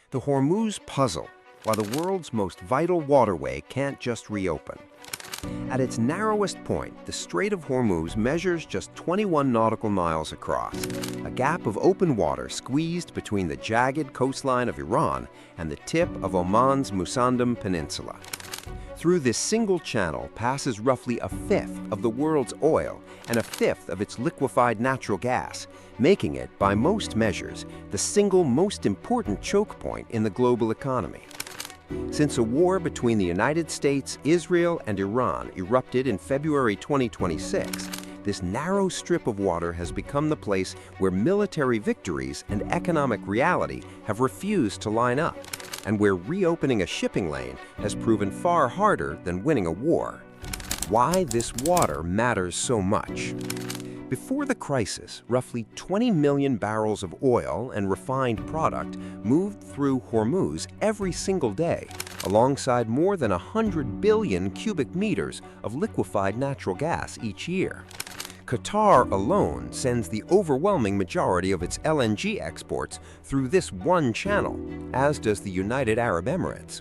The Hormuz puzzle, why the world's most vital waterway can't just reopen. At its narrowest point, the Strait of Hormuz measures just 21 nautical miles across, a gap of open water squeezed between the jagged coastline of Iran and the tip of Oman's Musandam Peninsula. Through this single channel passes roughly a fifth of the world's oil and a fifth of its liquefied natural gas, making it, by most measures, the single most important choke point in the global economy. Since a war between the United States, Israel, and Iran erupted in February 2026, this narrow strip of water has become the place where military victories and economic reality have refused to line up, and where reopening a shipping lane has proven far harder than winning a war. Why this water matters so much. Before the crisis, roughly 20 million barrels of oil and refined product moved through Hormuz every single day, alongside more than 100 billion cubic meters of liquefied natural gas each year. Qatar alone sends the overwhelming majority of its LNG exports through this one channel, as does the United Arab Emirates.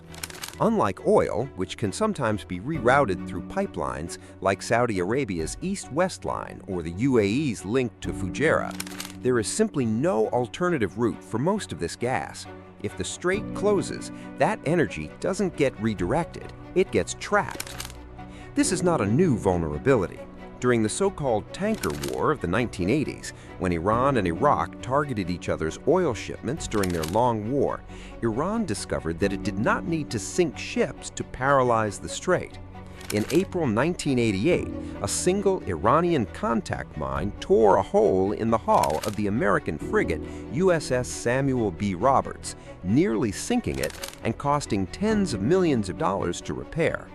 Unlike oil, which can sometimes be rerouted through pipelines like Saudi Arabia's East-West line or the UAE's link to Fujairah, there is simply no alternative route for most of this gas. If the strait closes, that energy doesn't get redirected, it gets trapped. This is not a new vulnerability. During the so-called tanker war of the 1980s, when Iran and Iraq targeted each other's oil shipments during their long war, Iran discovered that it did not need to sink ships to paralyze the strait. In April 1988, a single Iranian contact mine tore a hole in the hull of the American frigate USS Samuel B. Roberts, nearly sinking it and costing tens of millions of dollars to repair.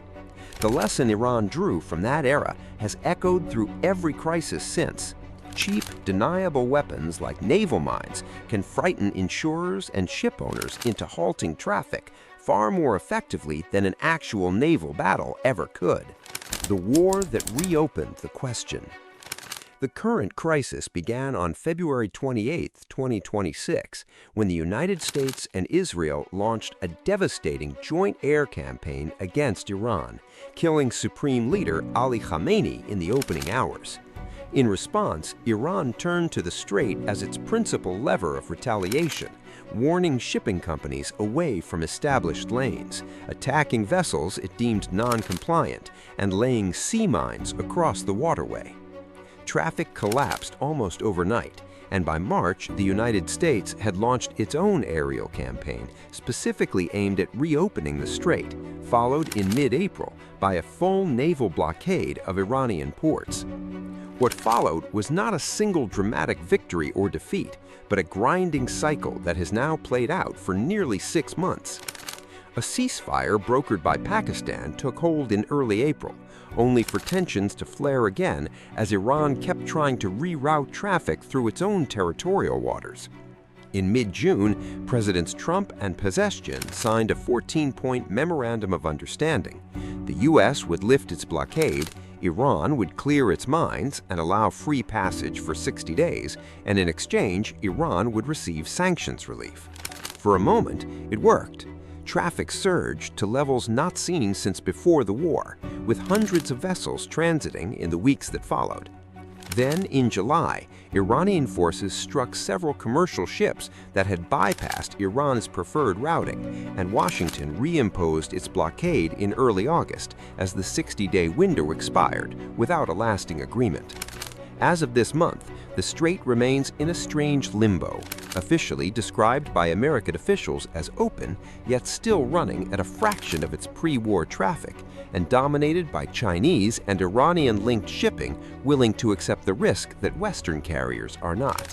The lesson Iran drew from that era has echoed through every crisis since. Cheap, deniable weapons like naval mines can frighten insurers and ship owners into halting traffic far more effectively than an actual naval battle ever could. The war that reopened the question. The current crisis began on February 28, 2026, when the United States and Israel launched a devastating joint air campaign against Iran, killing Supreme Leader Ali Khamenei in the opening hours. In response, Iran turned to the strait as its principal lever of retaliation, warning shipping companies away from established lanes, attacking vessels it deemed non-compliant, and laying sea mines across the waterway. Traffic collapsed almost overnight, and by March, the United States had launched its own aerial campaign specifically aimed at reopening the strait, followed in mid-April by a full naval blockade of Iranian ports. What followed was not a single dramatic victory or defeat, but a grinding cycle that has now played out for nearly 6 months. A ceasefire brokered by Pakistan took hold in early April, only for tensions to flare again as Iran kept trying to reroute traffic through its own territorial waters. In mid-June, Presidents Trump and Pezeshkian signed a 14-point Memorandum of Understanding. The U.S. would lift its blockade, Iran would clear its mines and allow free passage for 60 days, and in exchange, Iran would receive sanctions relief. For a moment, it worked. Traffic surged to levels not seen since before the war, with hundreds of vessels transiting in the weeks that followed. Then, in July, Iranian forces struck several commercial ships that had bypassed Iran's preferred routing, and Washington reimposed its blockade in early August as the 60-day window expired without a lasting agreement. As of this month, the strait remains in a strange limbo, officially described by American officials as open, yet still running at a fraction of its pre-war traffic, and dominated by Chinese and Iranian-linked shipping willing to accept the risk that Western carriers are not.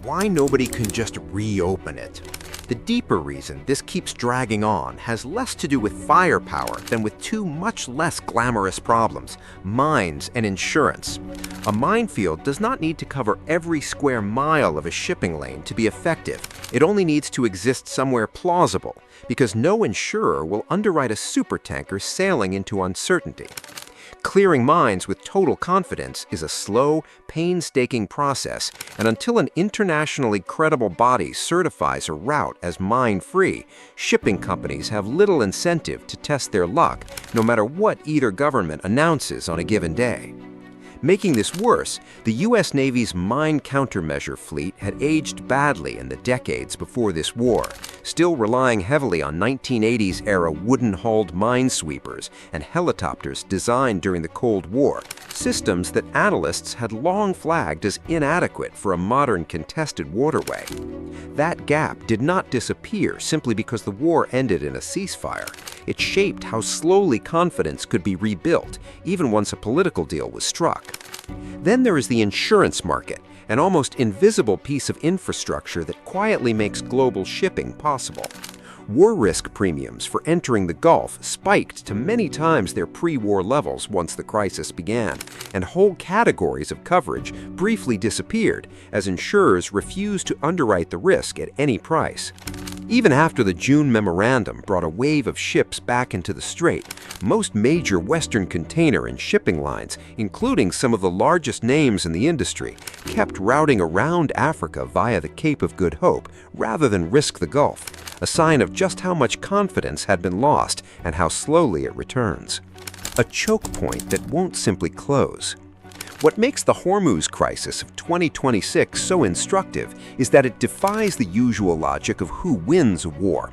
Why nobody can just reopen it? The deeper reason this keeps dragging on has less to do with firepower than with two much less glamorous problems: mines and insurance. A minefield does not need to cover every square mile of a shipping lane to be effective. It only needs to exist somewhere plausible, because no insurer will underwrite a supertanker sailing into uncertainty. Clearing mines with total confidence is a slow, painstaking process, and until an internationally credible body certifies a route as mine-free, shipping companies have little incentive to test their luck, no matter what either government announces on a given day. Making this worse, the U.S. Navy's mine countermeasure fleet had aged badly in the decades before this war, still relying heavily on 1980s-era wooden-hulled minesweepers and helicopters designed during the Cold War, systems that analysts had long flagged as inadequate for a modern contested waterway. That gap did not disappear simply because the war ended in a ceasefire. It shaped how slowly confidence could be rebuilt, even once a political deal was struck. Then there is the insurance market, an almost invisible piece of infrastructure that quietly makes global shipping possible. War risk premiums for entering the Gulf spiked to many times their pre-war levels once the crisis began, and whole categories of coverage briefly disappeared as insurers refused to underwrite the risk at any price. Even after the June memorandum brought a wave of ships back into the strait, most major Western container and shipping lines, including some of the largest names in the industry, kept routing around Africa via the Cape of Good Hope rather than risk the Gulf, a sign of just how much confidence had been lost and how slowly it returns. A choke point that won't simply close. What makes the Hormuz crisis of 2026 so instructive is that it defies the usual logic of who wins a war.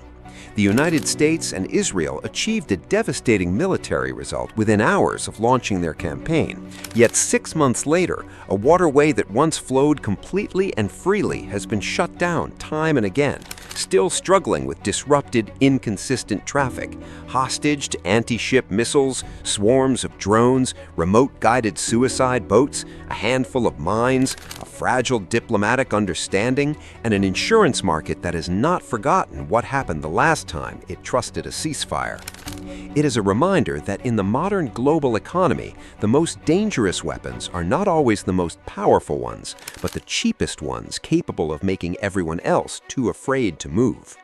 The United States and Israel achieved a devastating military result within hours of launching their campaign. Yet 6 months later, a waterway that once flowed completely and freely has been shut down time and again, still struggling with disrupted, inconsistent traffic, hostage to anti-ship missiles, swarms of drones, remote-guided suicide boats, a handful of mines, a fragile diplomatic understanding, and an insurance market that has not forgotten what happened the last time it trusted a ceasefire. It is a reminder that in the modern global economy, the most dangerous weapons are not always the most powerful ones, but the cheapest ones capable of making everyone else too afraid to move.